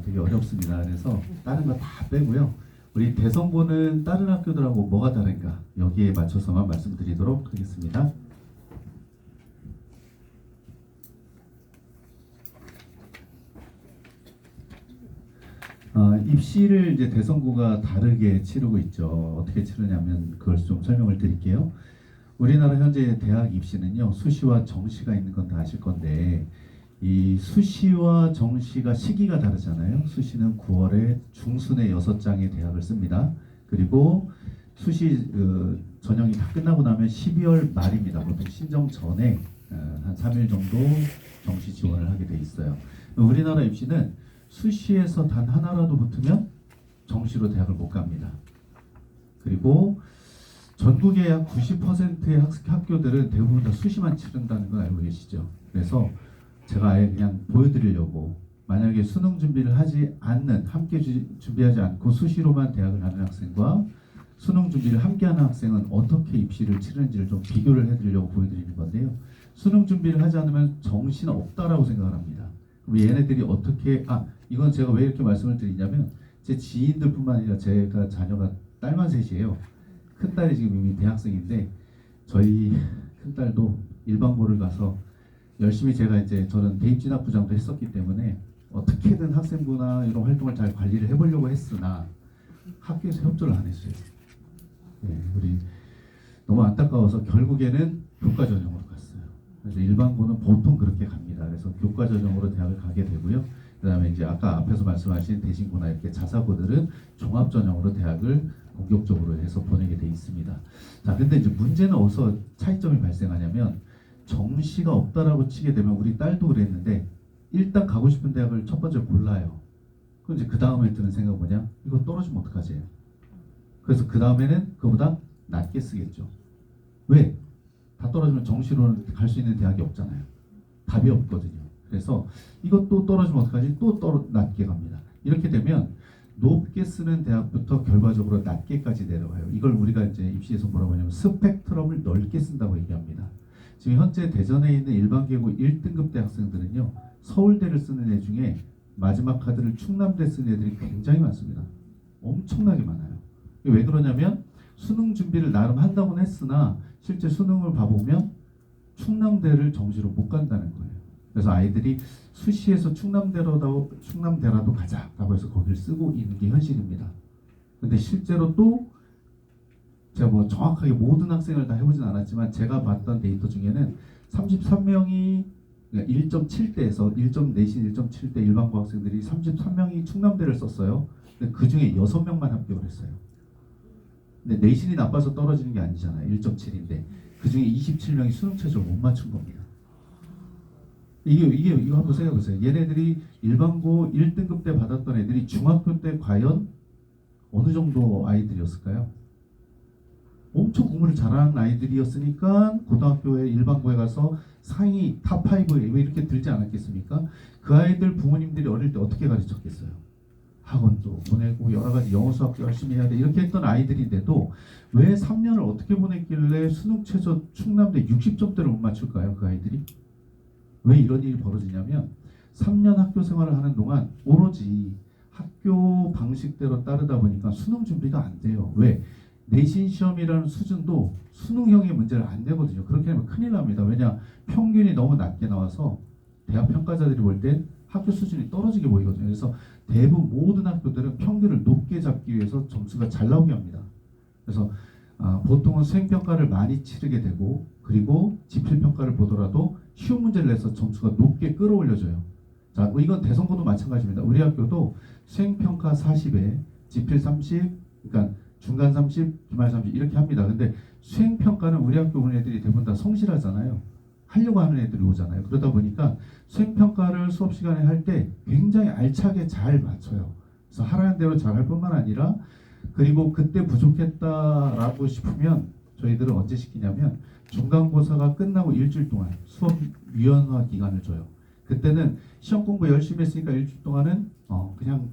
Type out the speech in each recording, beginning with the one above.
되게 어렵습니다. 그래서 다른 거 다 빼고요. 우리 대성고는 다른 학교들하고 뭐가 다른가 여기에 맞춰서만 말씀드리도록 하겠습니다. 입시를 이제 대성고가 다르게 치르고 있죠. 어떻게 치르냐면 그걸 좀 설명을 드릴게요. 우리나라 현재 대학 입시는요, 수시와 정시가 있는 건 다 아실 건데, 이 수시와 정시가 시기가 다르잖아요. 수시는 9월에 중순에 6장의 대학을 씁니다. 그리고 수시 전형이 다 끝나고 나면 12월 말입니다. 보통 신정 전에 한 3일 정도 정시 지원을 하게 돼 있어요. 우리나라 입시는 수시에서 단 하나라도 붙으면 정시로 대학을 못 갑니다. 그리고 전국의 약 90%의 학교들은 대부분 다 수시만 치른다는 걸 알고 계시죠? 그래서 제가 아예 그냥 보여드리려고, 만약에 수능 준비를 하지 않는, 함께 준비하지 않고 수시로만 대학을 가는 학생과 수능 준비를 함께 하는 학생은 어떻게 입시를 치르는지를 좀 비교를 해드리려고 보여드리는 건데요. 수능 준비를 하지 않으면 정시는 없다라고 생각을 합니다. 그럼 얘네들이 어떻게, 이건 제가 왜 이렇게 말씀을 드리냐면, 제 지인들뿐만 아니라 제가 자녀가 딸만 셋이에요. 큰딸이 지금 이미 대학생인데, 저희 큰딸도 일반고를 가서 열심히, 제가 이제 저는 대입진학부장도 했었기 때문에 어떻게든 학생부나 이런 활동을 잘 관리를 해보려고 했으나 학교에서 협조를 안 했어요. 네, 우리 너무 안타까워서 결국에는 교과 전형으로 갔어요. 그래서 일반고는 보통 그렇게 갑니다. 그래서 교과 전형으로 대학을 가게 되고요. 그다음에 이제 아까 앞에서 말씀하신 대신고나 이렇게 자사고들은 종합 전형으로 대학을 본격적으로 해서 보내게 돼 있습니다. 자, 근데 이제 문제는 어디서 차이점이 발생하냐면, 정시가 없다라고 치게 되면, 우리 딸도 그랬는데 일단 가고 싶은 대학을 첫 번째 골라요. 그럼 이제 그 다음에 드는 생각은 뭐냐? 이거 떨어지면 어떡하지? 그래서 그 다음에는 그보다 낮게 쓰겠죠. 왜? 다 떨어지면 정시로는 갈 수 있는 대학이 없잖아요. 답이 없거든요. 그래서 이것도 떨어지면 어떡하지? 또 낮게 갑니다. 이렇게 되면 높게 쓰는 대학부터 결과적으로 낮게까지 내려가요. 이걸 우리가 이제 입시에서 뭐라고 하냐면 스펙트럼을 넓게 쓴다고 얘기합니다. 지금 현재 대전에 있는 일반계고 1등급 대학생들은요, 서울대를 쓰는 애 중에 마지막 카드를 충남대 쓰는 애들이 굉장히 많습니다. 엄청나게 많아요. 왜 그러냐면 수능 준비를 나름 한다고는 했으나 실제 수능을 봐보면 충남대를 정시로 못 간다는 거예요. 그래서 아이들이 수시에서 충남대라도 가자라고 해서 거기를 쓰고 있는 게 현실입니다. 근데 실제로 또 제가 뭐 정확하게 모든 학생을 다 해보진 않았지만 제가 봤던 데이터 중에는 33명이 1.7대에서 1.4신 1.7대 일반고 학생들이 33명이 충남대를 썼어요. 근데 그 중에 6명만 합격을 했어요. 근데 내신이 나빠서 떨어지는 게 아니잖아요. 1.7인데 그 중에 27명이 수능 최저를 못 맞춘 겁니다. 이거 한번 생각해보세요. 얘네들이 일반고 1등급 때 받았던 애들이 중학교 때 과연 어느 정도 아이들이었을까요? 엄청 공부를 잘하는 아이들이었으니까 고등학교에 일반고에 가서 상위 탑5에 왜 이렇게 들지 않았겠습니까? 그 아이들 부모님들이 어릴 때 어떻게 가르쳤겠어요? 학원도 보내고 여러 가지 영어 수학 열심히 해야 돼 이렇게 했던 아이들인데도 왜 3년을 어떻게 보냈길래 수능 최저 충남대 60점대를 못 맞출까요? 그 아이들이? 왜 이런 일이 벌어지냐면 3년 학교 생활을 하는 동안 오로지 학교 방식대로 따르다 보니까 수능 준비가 안 돼요. 왜? 내신 시험이라는 수준도 수능형의 문제를 안 내거든요. 그렇게 하면 큰일 납니다. 왜냐? 평균이 너무 낮게 나와서 대학 평가자들이 볼 땐 학교 수준이 떨어지게 보이거든요. 그래서 대부분 모든 학교들은 평균을 높게 잡기 위해서 점수가 잘 나오게 합니다. 그래서 보통은 수행평가를 많이 치르게 되고, 그리고 지필평가를 보더라도 쉬운 문제를 내서 점수가 높게 끌어올려져요. 자, 이건 대선고도 마찬가지입니다. 우리 학교도 수행평가 40에 지필 30, 그러니까 중간 30, 기말 30 이렇게 합니다. 근데 수행평가는 우리 학교 오는 애들이 대부분 다 성실하잖아요. 하려고 하는 애들이 오잖아요. 그러다 보니까 수행평가를 수업 시간에 할 때 굉장히 알차게 잘 맞춰요. 그래서 하라는 대로 잘 할 뿐만 아니라, 그리고 그때 부족했다라고 싶으면 저희들은 언제 시키냐면 중간고사가 끝나고 일주일 동안 수업 유연화 기간을 줘요. 그때는 시험 공부 열심히 했으니까 일주일 동안은 그냥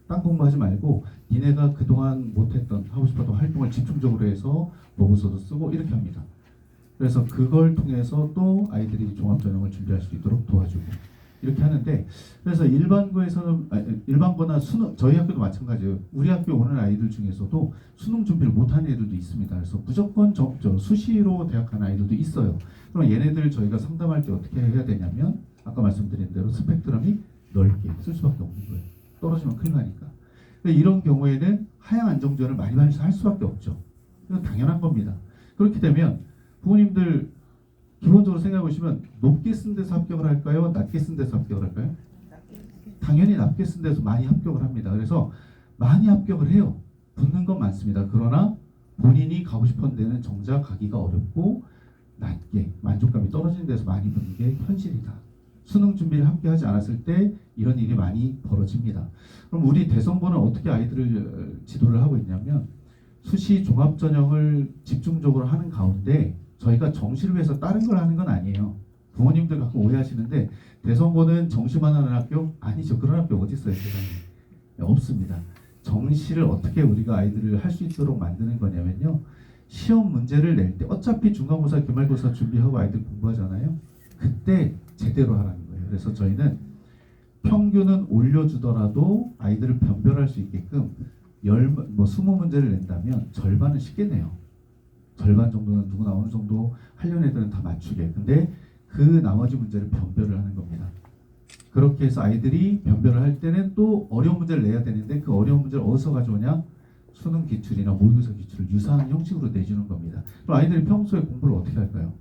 딴 공부하지 말고 니네가 그동안 못했던 하고 싶었던 활동을 집중적으로 해서 모의고사도 쓰고 이렇게 합니다. 그래서 그걸 통해서 또 아이들이 종합전형을 준비할 수 있도록 도와주고, 이렇게 하는데 그래서 일반고에서는 일반고나 수능 저희 학교도 마찬가지예요. 우리 학교 오는 아이들 중에서도 수능 준비를 못하는 애들도 있습니다. 그래서 무조건 수시로 대학 가는 아이들도 있어요. 그럼 얘네들 저희가 상담할 때 어떻게 해야 되냐면 아까 말씀드린 대로 스펙트럼이 넓게 쓸 수밖에 없는 거예요. 떨어지면 큰일 나니까. 이런 경우에는 하향 안정전을 많이 할 수밖에 없죠. 이건 당연한 겁니다. 그렇게 되면 부모님들 기본적으로 생각해 보시면 높게 쓴 데서 합격을 할까요? 낮게 쓴 데서 합격을 할까요? 당연히 낮게 쓴 데서 많이 합격을 합니다. 그래서 많이 합격을 해요. 붙는 건 많습니다. 그러나 본인이 가고 싶은 데는 정작 가기가 어렵고 낮게 만족감이 떨어지는 데서 많이 붙는 게 현실이다. 수능 준비를 함께 하지 않았을 때 이런 일이 많이 벌어집니다. 그럼 우리 대성고는 어떻게 아이들을 지도를 하고 있냐면 수시 종합전형을 집중적으로 하는 가운데 저희가 정시를 위해서 다른 걸 하는 건 아니에요. 부모님들 가끔 오해하시는데 대성고는 정시만 하는 학교? 아니죠. 그런 학교 어디 있어요 세상에. 없습니다. 정시를 어떻게 우리가 아이들을 할 수 있도록 만드는 거냐면요. 시험 문제를 낼 때 어차피 중간고사, 기말고사 준비하고 아이들 공부하잖아요. 그때 제대로 하라는 거예요. 그래서 저희는 평균은 올려주더라도 아이들을 변별할 수 있게끔 20문제를 낸다면 절반은 쉽게 내요. 절반 정도는 누구나 어느 정도 하려는 애들은 다 맞추게. 근데 그 나머지 문제를 변별을 하는 겁니다. 그렇게 해서 아이들이 변별을 할 때는 또 어려운 문제를 내야 되는데 그 어려운 문제를 어디서 가져오냐? 수능 기출이나 모의고사 기출을 유사한 형식으로 내주는 겁니다. 그럼 아이들이 평소에 공부를 어떻게 할까요?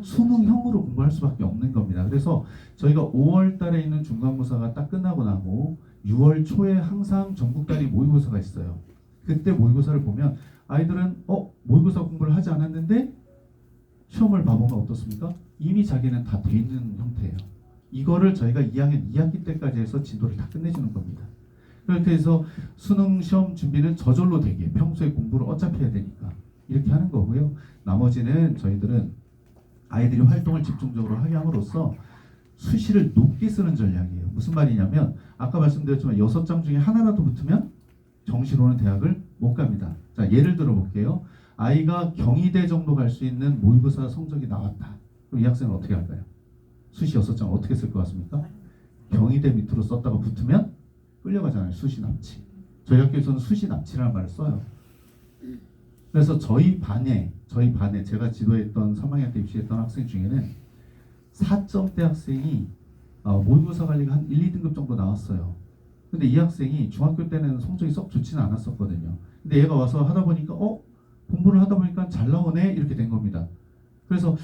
수능형으로 공부할 수밖에 없는 겁니다. 그래서 저희가 5월 달에 있는 중간고사가 딱 끝나고 나고 6월 초에 항상 전국단위 모의고사가 있어요. 그때 모의고사를 보면 아이들은 모의고사 공부를 하지 않았는데 시험을 봐보면 어떻습니까? 이미 자기는 다 돼 있는 형태예요. 이거를 저희가 2학년 2학기 때까지 해서 진도를 다 끝내주는 겁니다. 그렇게 해서 수능 시험 준비는 저절로 되게 평소에 공부를 어차피 해야 되니까 이렇게 하는 거고요. 나머지는 저희들은 아이들이 활동을 집중적으로 하게 함으로써 수시를 높게 쓰는 전략이에요. 무슨 말이냐면 아까 말씀드렸지만 6장 중에 하나라도 붙으면 정시로는 대학을 못 갑니다. 자, 예를 들어 볼게요. 아이가 경희대 정도 갈 수 있는 모의고사 성적이 나왔다. 그럼 이 학생은 어떻게 할까요? 수시 6장 어떻게 쓸 것 같습니까? 경희대 밑으로 썼다가 붙으면 끌려가잖아요. 수시 납치. 저희 학교에서는 수시 납치라는 말을 써요. 그래서 저희 반에 제가 지도했던 3학년 때 입시했던 학생 중에는 4점대 학생이 모의고사 관리가 한 1, 2등급 정도 나왔어요. 근데 이 학생이 중학교 때는 성적이 썩 좋지는 않았었거든요. 근데 얘가 와서 하다 보니까 공부를 하다 보니까 잘 나오네 이렇게 된 겁니다. 그래서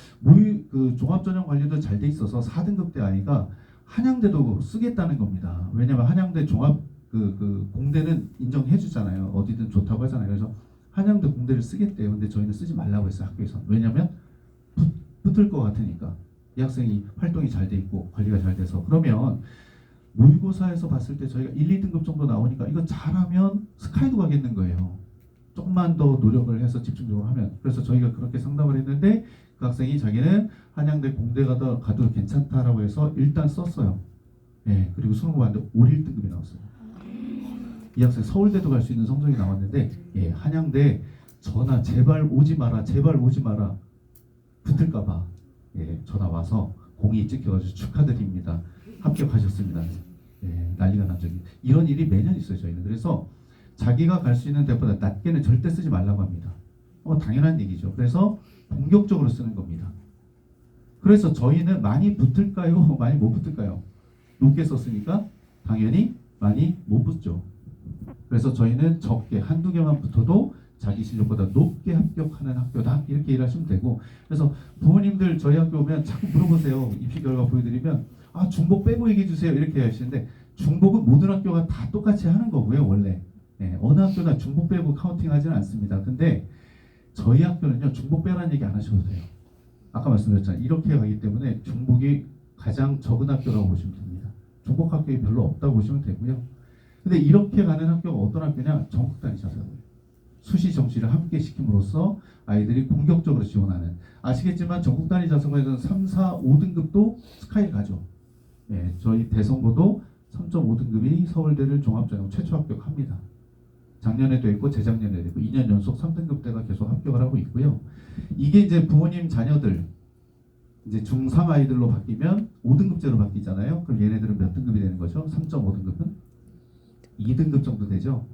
종합전형 관리도 잘 돼 있어서 4등급 대 아이가 한양대도 쓰겠다는 겁니다. 왜냐면 한양대 종합 공대는 인정해 주잖아요. 어디든 좋다고 하잖아요. 그래서 한양대 공대를 쓰겠대요. 근데 저희는 쓰지 말라고 했어요. 학교에서. 왜냐면 붙을 것 같으니까. 이 학생이 활동이 잘 돼 있고 관리가 잘 돼서. 그러면 모의고사에서 봤을 때 저희가 1, 2등급 정도 나오니까 이거 잘하면 스카이도 가겠는 거예요. 조금만 더 노력을 해서 집중적으로 하면. 그래서 저희가 그렇게 상담을 했는데 그 학생이 자기는 한양대 공대 가도 괜찮다라고 해서 일단 썼어요. 예, 그리고 수능 봤는데 5, 1등급이 나왔어요. 이 학생 서울대도 갈 수 있는 성적이 나왔는데 한양대 전화 제발 오지 마라 붙을까봐 전화 와서 공이 찍혀가지고 축하드립니다. 합격하셨습니다. 난리가 난 적이 이런 일이 매년 있어요. 저희는. 그래서 자기가 갈 수 있는 데보다 낮게는 절대 쓰지 말라고 합니다. 당연한 얘기죠. 그래서 본격적으로 쓰는 겁니다. 그래서 저희는 많이 붙을까요? 많이 못 붙을까요? 높게 썼으니까 당연히 많이 못 붙죠. 그래서 저희는 적게 한두 개만 붙어도 자기 실력보다 높게 합격하는 학교다 이렇게 일하시면 되고 그래서 부모님들 저희 학교 오면 자꾸 물어보세요. 입시 결과 보여드리면 중복 빼고 얘기해 주세요 이렇게 하시는데 중복은 모든 학교가 다 똑같이 하는 거고요. 원래 어느 학교나 중복 빼고 카운팅 하지는 않습니다. 근데 저희 학교는요 중복 빼라는 얘기 안 하셔도 돼요. 아까 말씀드렸잖아요. 이렇게 가기 때문에 중복이 가장 적은 학교라고 보시면 됩니다. 중복 학교가 별로 없다고 보시면 되고요. 근데 이렇게 가는 학교가 어떤 학교냐? 전국단위 자사고요. 수시 정시를 함께 시킴으로써 아이들이 공격적으로 지원하는. 아시겠지만 전국단위 자사고에서는 3, 4, 5등급도 스카이를 가죠. 저희 대성고도 3.5등급이 서울대를 종합전형 최초 합격합니다. 작년에도 했고 재작년에도 했고 2년 연속 3등급대가 계속 합격을 하고 있고요. 이게 이제 부모님 자녀들 이제 중3 아이들로 바뀌면 5등급제로 바뀌잖아요. 그럼 얘네들은 몇 등급이 되는 거죠? 3.5등급은 2등급 정도 되죠.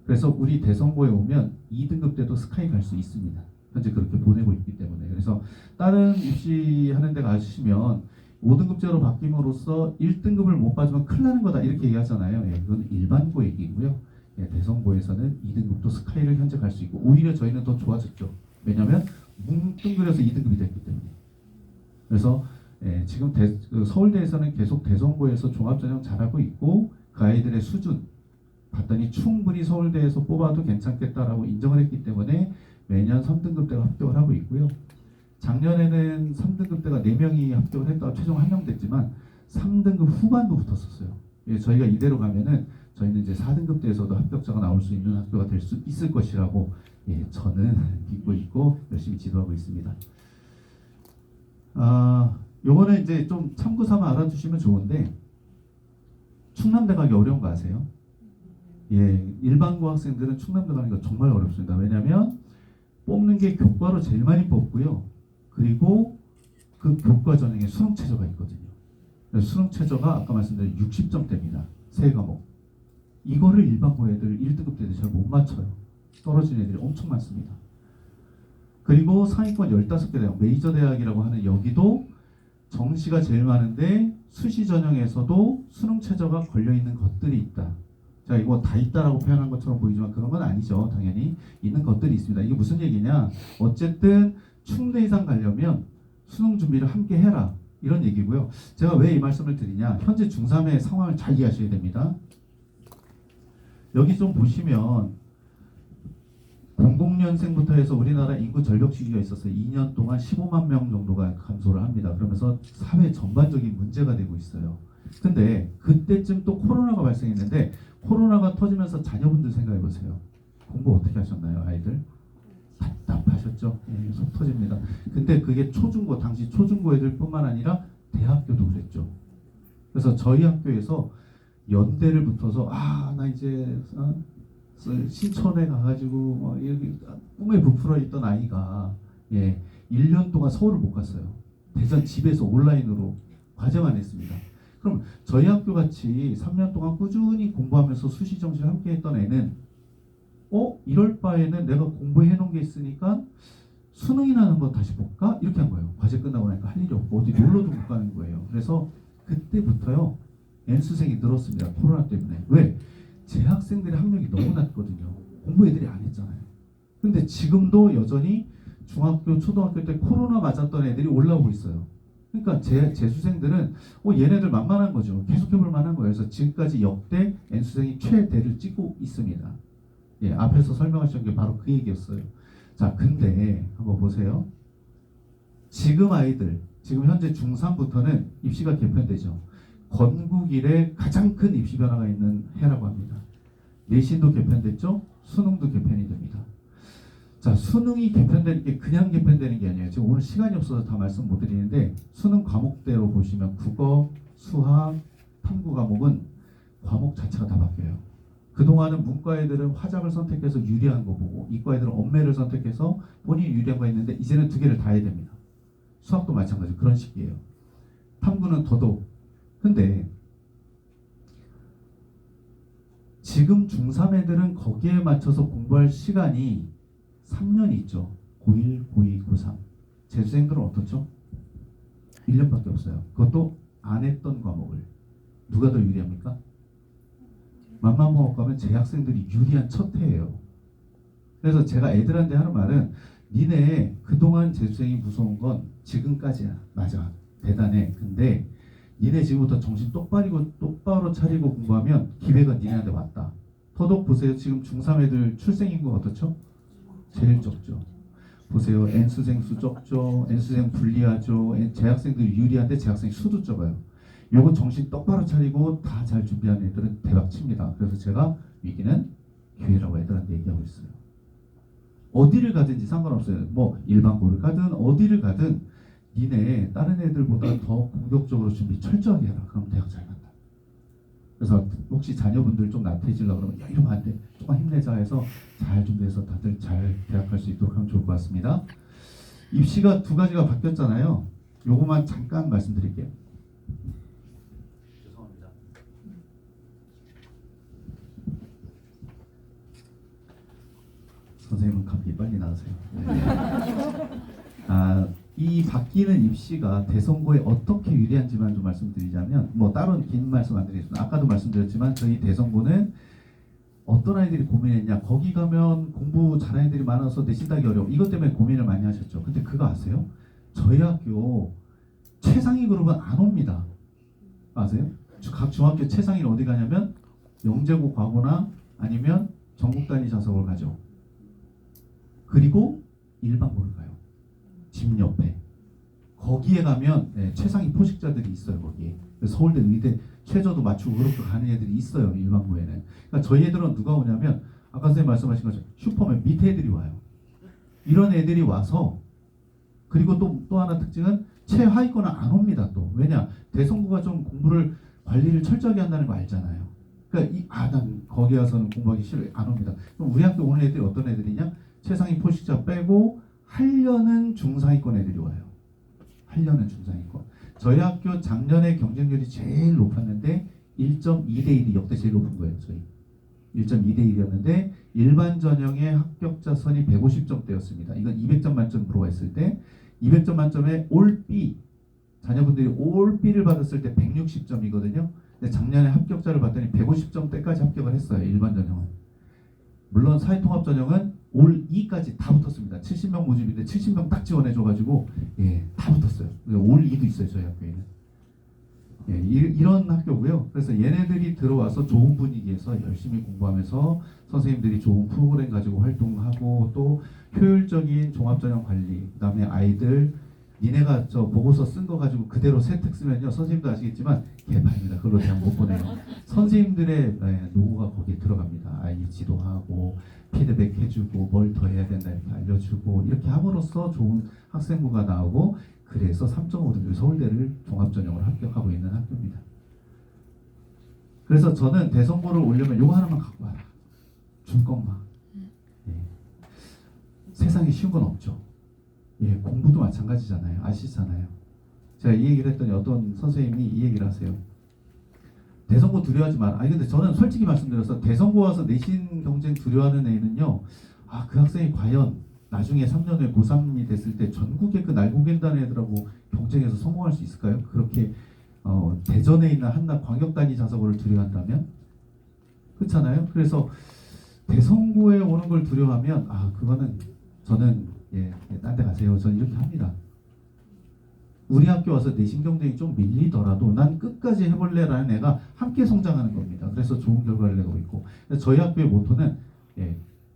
그래서 우리 대성고에 오면 2등급 때도 스카이 갈 수 있습니다. 현재 그렇게 보내고 있기 때문에. 그래서 다른 입시하는 데 가시면 5등급제로 바뀜으로써 1등급을 못 받으면 큰일 나는 거다 이렇게 얘기하잖아요. 예, 이건 일반고 얘기고요. 예, 대성고에서는 2등급도 스카이를 현재 갈 수 있고 오히려 저희는 더 좋아졌죠. 왜냐하면 뭉뚱그려서 2등급이 됐기 때문에. 그래서 예, 지금 서울대에서는 계속 대성고에서 종합전형 잘하고 있고 그 아이들의 수준 봤더니 충분히 서울대에서 뽑아도 괜찮겠다라고 인정을 했기 때문에 매년 3등급대가 합격을 하고 있고요. 작년에는 3등급대가 4명이 합격을 했다가 최종 1명 됐지만 3등급 후반도 붙었었어요. 예, 저희가 이대로 가면은 저희는 이제 4등급대에서도 합격자가 나올 수 있는 학교가 될 수 있을 것이라고 예, 저는 믿고 있고 열심히 지도하고 있습니다. 요거는 이제 좀 참고 삼아 알아두시면 좋은데 충남대 가기 어려운 거 아세요? 예, 일반고 학생들은 충남대 가기가 정말 어렵습니다. 왜냐하면 뽑는 게 교과로 제일 많이 뽑고요. 그리고 그 교과 전형에 수능 최저가 있거든요. 수능 최저가 아까 말씀드린 60점대입니다. 세 과목. 이거를 일반고 애들 1등급 때도 잘 못 맞춰요. 떨어진 애들이 엄청 많습니다. 그리고 상위권 15개 대학, 메이저 대학이라고 하는 여기도 정시가 제일 많은데 수시 전형에서도 수능 최저가 걸려있는 것들이 있다. 자, 이거 다 있다라고 표현한 것처럼 보이지만 그런 건 아니죠. 당연히 있는 것들이 있습니다. 이게 무슨 얘기냐? 어쨌든 충대 이상 가려면 수능 준비를 함께 해라. 이런 얘기고요. 제가 왜 이 말씀을 드리냐? 현재 중3의 상황을 잘 이해하셔야 됩니다. 여기 좀 보시면 00년생부터 해서 우리나라 인구 전력 시기가 있었어요. 2년 동안 15만 명 정도가 감소를 합니다. 그러면서 사회 전반적인 문제가 되고 있어요. 근데 그때쯤 또 코로나가 발생했는데 코로나가 터지면서 자녀분들 생각해 보세요. 공부 어떻게 하셨나요, 아이들? 답답하셨죠? 예, 속 터집니다. 근데 그게 초중고, 당시 초중고 애들뿐만 아니라 대학교도 그랬죠. 그래서 저희 학교에서 연대를 붙어서 나 이제 신촌에 가가지고 여기 꿈에 부풀어 있던 아이가 1년 동안 서울을 못 갔어요. 대전 집에서 온라인으로 과제만 했습니다. 그럼 저희 학교 같이 3년 동안 꾸준히 공부하면서 수시 정시를 함께 했던 애는 이럴 바에는 내가 공부해 놓은 게 있으니까 수능이나 하는 거 다시 볼까? 이렇게 한 거예요. 과제 끝나고 나니까 할 일이 없고 어디 놀러도 못 가는 거예요. 그래서 그때부터요 N수생이 늘었습니다. 코로나 때문에. 왜? 재학생들의 학력이 너무 낮거든요. 공부 애들이 안 했잖아요. 근데 지금도 여전히 중학교, 초등학교 때 코로나 맞았던 애들이 올라오고 있어요. 그러니까 재수생들은 얘네들 만만한 거죠. 계속 해볼 만한 거예요. 그래서 지금까지 역대 N수생이 최대를 찍고 있습니다. 예, 앞에서 설명하신 게 바로 그 얘기였어요. 자, 근데 한번 보세요. 지금 아이들, 지금 현재 중3부터는 입시가 개편되죠. 건국 이래 가장 큰 입시 변화가 있는 해라고 합니다. 내신도 개편됐죠? 수능도 개편이 됩니다. 자, 수능이 개편되는 게 그냥 개편되는 게 아니에요. 지금 오늘 시간이 없어서 다 말씀 못 드리는데 수능 과목대로 보시면 국어, 수학, 탐구 과목은 과목 자체가 다 바뀌어요. 그동안은 문과 애들은 화작을 선택해서 유리한 거 보고 이과 애들은 엄매를 선택해서 본인이 유리한 거 했는데 이제는 두 개를 다 해야 됩니다. 수학도 마찬가지 그런 식이에요. 탐구는 더더욱. 근데 지금 중3 애들은 거기에 맞춰서 공부할 시간이 3년이 있죠. 고1, 고2, 고3. 재수생들은 어떻죠? 1년밖에 없어요. 그것도 안 했던 과목을. 누가 더 유리합니까? 맘마먹어 가면 재학생들이 유리한 첫 해예요. 그래서 제가 애들한테 하는 말은 니네 그동안 재수생이 무서운 건 지금까지야. 맞아. 대단해. 근데 니네 지금부터 정신 똑바로 차리고 공부하면 기회가 니네한테 왔다. 더더욱 보세요. 지금 중3 애들 출생인구 어떻죠? 제일 적죠. 보세요. N수생 수 적죠. N수생 불리하죠. 재학생들이 유리한데 재학생 수도 적어요. 요거 정신 똑바로 차리고 다 잘 준비한 애들은 대박 칩니다. 그래서 제가 위기는 기회라고 애들한테 얘기하고 있어요. 어디를 가든지 상관없어요. 뭐 일반고를 가든 어디를 가든 니네 다른 애들보다 더 공격적으로 준비 철저하게 해라. 그럼 대학 잘 간다. 그래서 혹시 자녀분들 좀 나태해지려고 그러면 야 이러면 안 돼. 조금 힘내자 해서 잘 준비해서 다들 잘 대학 갈 수 있도록 하면 좋을 것 같습니다. 입시가 두 가지가 바뀌었잖아요. 요것만 잠깐 말씀드릴게요. 죄송합니다. 선생님은 감기 빨리 나으세요. 이 바뀌는 입시가 대선고에 어떻게 유리한지만 좀 말씀드리자면, 뭐 다른 긴 말씀 안 드리겠습니다. 아까도 말씀드렸지만 저희 대선고는 어떤 아이들이 고민했냐, 거기 가면 공부 잘하는 애들이 많아서 내신 따기 어려워, 이것 때문에 고민을 많이 하셨죠. 근데 그거 아세요? 저희 학교 최상위 그룹은 안 옵니다. 아세요? 각 중학교 최상위는 어디 가냐면 영재고 과고나 아니면 전국 단위 자석을 가죠. 그리고 일반고를 가요. 집 옆에. 거기에 가면 최상위 포식자들이 있어요. 거기에. 서울대, 의대 최저도 맞추고 그렇게 가는 애들이 있어요. 일반고에는. 그러니까 저희 애들은 누가 오냐면 아까 선생님 말씀하신 것처럼 슈퍼맨 밑에 애들이 와요. 이런 애들이 와서, 그리고 또 하나 특징은 최하위권은 안 옵니다. 또 왜냐, 대선고가 좀 공부를 관리를 철저하게 한다는 거 알잖아요. 그러니까 난 거기 와서는 공부하기 싫어, 안 옵니다. 그럼 우리 학교 오는 애들이 어떤 애들이냐, 최상위 포식자 빼고 하려는 중상위권 애들이 와요. 하려는 중상위권. 저희 학교 작년에 경쟁률이 제일 높았는데 1.2대 1이 역대 제일 높은 거예요. 저희 1.2대 1이었는데 일반 전형의 합격자 선이 150점대였습니다. 이건 200점 만점 물어봤을 때 200점 만점에 올 B, 자녀분들이 올 B를 받았을 때 160점이거든요. 근데 작년에 합격자를 봤더니 150점대까지 합격을 했어요. 일반 전형은. 물론 사회통합 전형은 올 2까지 다 붙었습니다. 70명 모집인데 70명 딱 지원해줘가지고 다 붙었어요. 올 2도 있어요. 저희 학교에는. 이런 학교고요. 그래서 얘네들이 들어와서 좋은 분위기에서 열심히 공부하면서 선생님들이 좋은 프로그램 가지고 활동하고, 또 효율적인 종합전형 관리, 그 다음에 아이들 니네가 저 보고서 쓴 거 가지고 그대로 세특 쓰면요, 선생님도 아시겠지만 개판입니다. 그걸로 그냥 못 보내요. 선생님들의 노고가 거기에 들어갑니다. 아이 지도하고 피드백 해주고 뭘 더 해야 된다 이렇게 알려주고, 이렇게 함으로써 좋은 학생부가 나오고, 그래서 3.5등급 서울대를 종합전형으로 합격하고 있는 학교입니다. 그래서 저는 대선고를 올려면 요거 하나만 갖고 와라. 줄 것만. 세상에 쉬운 건 없죠. 공부도 마찬가지잖아요. 아시잖아요. 제가 이 얘기를 했더니 어떤 선생님이 이 얘기를 하세요. 대선고 두려워하지 마라. 근데 저는 솔직히 말씀드려서 대선고 와서 내신 경쟁 두려워하는 애는요, 그 학생이 과연 나중에 3년 후에 고3이 됐을 때 전국에 그 날고긴다는 애들하고 경쟁해서 성공할 수 있을까요? 그렇게 대전에 있는 한낮 광역단위 자사고를 두려워한다면? 그렇잖아요. 그래서 대선고에 오는 걸 두려워하면 그거는 저는 딴 데 가세요. 저는 이렇게 합니다. 우리 학교 와서 내신 경쟁이 좀 밀리더라도 난 끝까지 해볼래라는 애가 함께 성장하는 겁니다. 그래서 좋은 결과를 내고 있고, 저희 학교의 모토는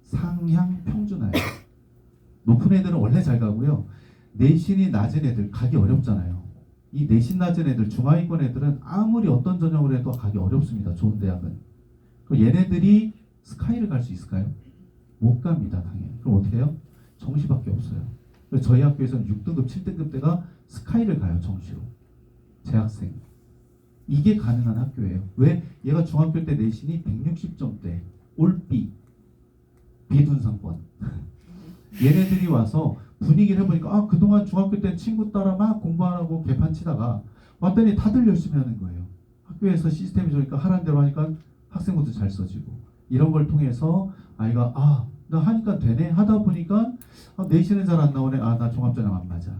상향 평준화예요. 높은 애들은 원래 잘 가고요. 내신이 낮은 애들 가기 어렵잖아요. 이 내신 낮은 애들, 중하위권 애들은 아무리 어떤 전형을 해도 가기 어렵습니다. 좋은 대학은. 그럼 얘네들이 스카이를 갈 수 있을까요? 못 갑니다. 당연히. 그럼 어떻게 해요? 정시밖에 없어요. 그래서 저희 학교에서는 6등급, 7등급 대가 스카이를 가요. 정시로. 재학생. 이게 가능한 학교예요. 왜? 얘가 중학교 때 내신이 160점대, 올 B, 비둔상권. 얘네들이 와서 분위기를 해보니까 그동안 중학교 때 친구 따라 막 공부 안 하고 개판 치다가 왔더니 다들 열심히 하는 거예요. 학교에서 시스템이 좋으니까 하라는 대로 하니까 학생부도 잘 써지고, 이런 걸 통해서 아이가 나 하니까 되네 하다 보니까 내신은 잘 안 나오네, 나 종합전형 안 맞아.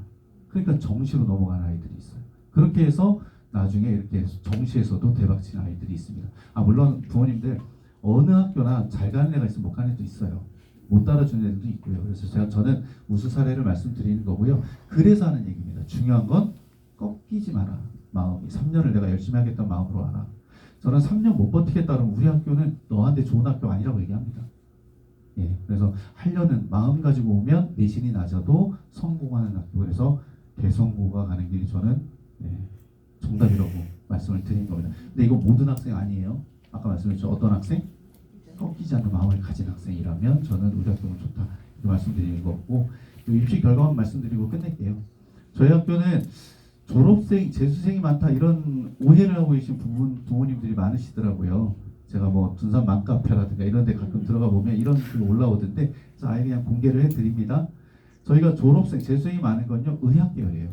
그러니까 정시로 넘어가는 아이들이 있어요. 그렇게 해서 나중에 이렇게 정시에서도 대박치는 아이들이 있습니다. 물론 부모님들 어느 학교나 잘 가는 애가 있으면 못 가는 애도 있어요. 못 따라주는 애들도 있고요. 그래서 저는 우수 사례를 말씀드리는 거고요. 그래서 하는 얘기입니다. 중요한 건 꺾이지 마라. 마음이 3년을 내가 열심히 하겠다는 마음으로 와라. 저는 3년 못 버티겠다 그러면 우리 학교는 너한테 좋은 학교 아니라고 얘기합니다. 그래서 하려는 마음 가지고 오면 내신이 낮아도 성공하는 학교. 그래서 대선고가 가는 길이 저는 정답이라고 말씀을 드린 겁니다. 근데 이거 모든 학생 아니에요. 아까 말씀드렸죠. 어떤 학생? 꺾이지 않는 마음을 가진 학생이라면 저는 우리 학교는 좋다, 이렇게 말씀드리는 거고, 입시 결과만 말씀드리고 끝낼게요. 저희 학교는 졸업생, 재수생이 많다 이런 오해를 하고 계신 부모님들이 많으시더라고요. 제가 뭐 둔산 맘카페라든가 이런 데 가끔 들어가 보면 이런 글 올라오던데, 그래서 아예 그냥 공개를 해드립니다. 저희가 졸업생, 재수생이 많은 건요, 의학계열이에요.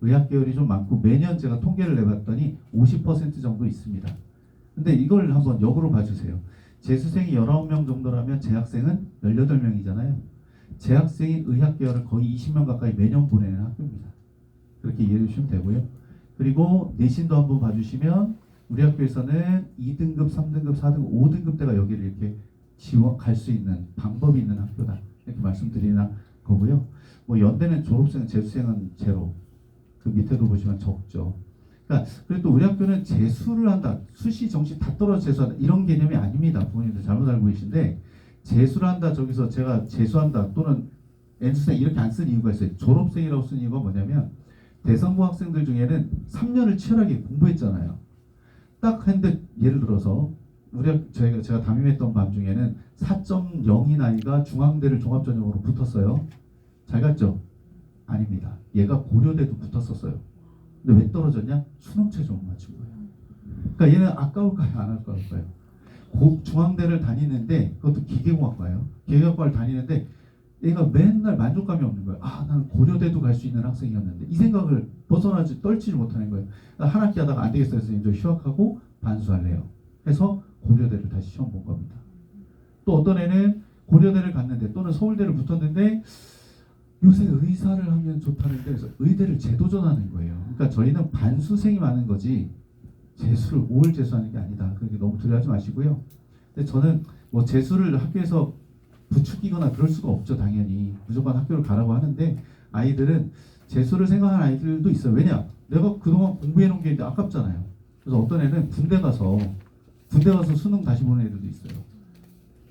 의학 계열이 좀 많고 매년 제가 통계를 내봤더니 50% 정도 있습니다. 근데 이걸 한번 역으로 봐주세요. 재수생이 19명 정도라면 재학생은 18명이잖아요. 재학생이 의학 계열을 거의 20명 가까이 매년 보내는 학교입니다. 그렇게 이해해 주시면 되고요. 그리고 내신도 한번 봐주시면 우리 학교에서는 2등급, 3등급, 4등급, 5등급대가 여기를 이렇게 지원 갈 수 있는 방법이 있는 학교다. 이렇게 말씀드리는 거고요. 뭐 연대는 졸업생, 재수생은 제로. 그 밑에도 보시면 적죠. 그러니까 그래도 우리 학교는 재수를 한다. 수시, 정시 다 떨어져 재수한다. 이런 개념이 아닙니다. 부모님들 잘못 알고 계신데 재수를 한다. 저기서 제가 재수한다 또는 N수생 이렇게 안 쓴 이유가 있어요. 졸업생이라고 쓴 이유가 뭐냐면 대성고 학생들 중에는 3년을 치열하게 공부했잖아요. 딱 했는데 예를 들어서 제가 담임했던 반 중에는 4.0인 아이가 중앙대를 종합전형으로 붙었어요. 잘 갔죠? 아닙니다. 얘가 고려대도 붙었었어요. 근데 왜 떨어졌냐? 수능 최종 맞춘 거예요. 그러니까 얘는 아까울까요? 안 아까울까요? 중앙대를 다니는데 그것도 기계공학과예요. 기계공학과를 다니는데 얘가 맨날 만족감이 없는 거예요. 아, 나는 고려대도 갈 수 있는 학생이었는데 이 생각을 떨지를 못하는 거예요. 한 학기 하다가 안 되겠어요. 그래서 이제 휴학하고 반수할래요. 해서 고려대를 다시 시험 본 겁니다. 또 어떤 애는 고려대를 갔는데 또는 서울대를 붙었는데 요새 의사를 하면 좋다는데 그래서 의대를 재도전하는 거예요. 그러니까 저희는 반수생이 많은 거지 재수를 5월 재수하는 게 아니다. 그렇게 너무 두려워하지 마시고요. 근데 저는 뭐 재수를 학교에서 부추기거나 그럴 수가 없죠. 당연히 무조건 학교를 가라고 하는데 아이들은 재수를 생각하는 아이들도 있어요. 왜냐? 내가 그동안 공부해 놓은 게 있는데 아깝잖아요. 그래서 어떤 애는 군대 가서 수능 다시 보는 애들도 있어요.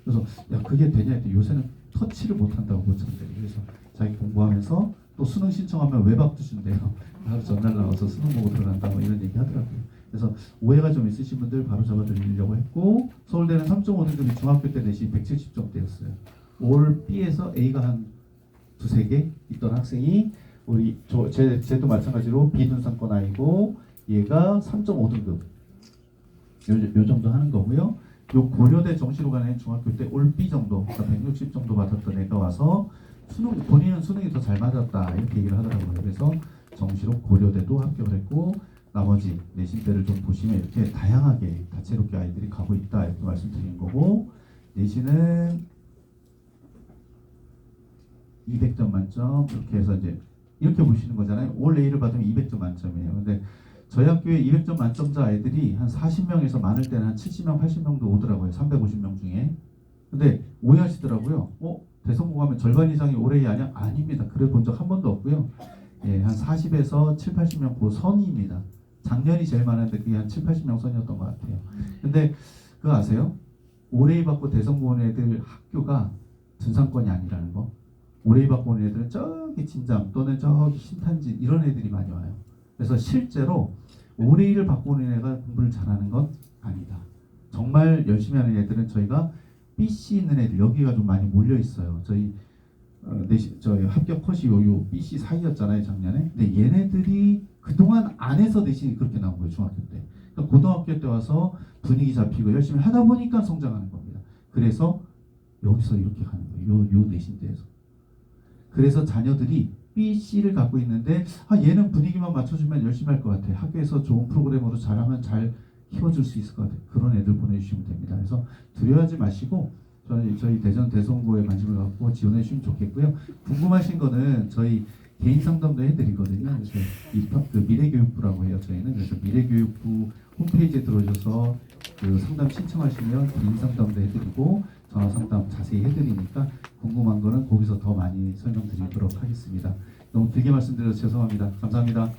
그래서 야 그게 되냐 했더니 요새는 터치를 못한다고 고참들이. 그래서 자기 공부하면서 또 수능 신청하면 외박도 준대요. 하루 전날 나와서 수능 보고 들어간다 뭐 이런 얘기 하더라고요. 그래서 오해가 좀 있으신 분들 바로 잡아드리려고 했고 서울대는 3.5등급이 중학교 때 내신 170점대였어요. 올 B에서 A가 한 두세 개 있던 학생이 쟤도 마찬가지로 비분산권 아이고 얘가 3.5등급 요 정도 하는 거고요. 요 고려대 정시로 가는 중학교 때 올 B 정도, 그러니까 160 정도 받았던 애가 와서 본인은 수능이 더 잘 맞았다 이렇게 얘기를 하더라고요. 그래서 정시로 고려대도 합격을 했고 나머지 내신대를 좀 보시면 이렇게 다양하게 다채롭게 아이들이 가고 있다 이렇게 말씀드린 거고 내신은 200점 만점 이렇게 해서 이제 이렇게 보시는 거잖아요. 올 A를 받으면 200점 만점이에요. 근데 저희 학교에 200점 만점자 아이들이 한 40명에서 많을 때는 한 70명, 80명도 오더라고요. 350명 중에. 근데 오해하시더라고요. 대성고 가면 절반 이상이 올 A 아니야? 아닙니다. 그래 본 적 한 번도 없고요. 예, 한 40에서 7, 80명 그 선입니다. 작년이 제일 많은데 그게 한 7, 80명 선이었던 것 같아요. 근데 그거 아세요? 올 A 받고 대성고 온 애들 학교가 분산권이 아니라는 거. 올 A 받고 온 애들은 저기 진장 또는 저기 신탄진 이런 애들이 많이 와요. 그래서 실제로 올 A를 받고 오는 애가 공부를 잘하는 건 아니다. 정말 열심히 하는 애들은 저희가 BC 있는 애들 여기가 좀 많이 몰려 있어요. 저희 합격 컷이 요 BC 사이였잖아요 작년에. 근데 얘네들이 그동안 안 해서 내신이 그렇게 나온 거예요 중학교 때. 그러니까 고등학교 때 와서 분위기 잡히고 열심히 하다 보니까 성장하는 겁니다. 그래서 여기서 이렇게 가는 거예요. 요 내신대에서. 그래서 자녀들이 BC를 갖고 있는데 얘는 분위기만 맞춰주면 열심히 할 것 같아. 학교에서 좋은 프로그램으로 잘하면 잘 키워줄 수 있을 것 같아. 그런 애들 보내주시면 됩니다. 그래서 두려워하지 마시고 저희 대전 대성고에 관심을 갖고 지원해 주시면 좋겠고요. 궁금하신 거는 저희 개인 상담도 해드리거든요. 그래서 그 미래교육부라고 해요. 저희는 그래서 미래교육부 홈페이지에 들어오셔서 그 상담 신청하시면 개인 상담도 해드리고 전화 상담 자세히 해드리니까 궁금한 거는 거기서 더 많이 설명드리도록 하겠습니다. 너무 길게 말씀드려서 죄송합니다. 감사합니다.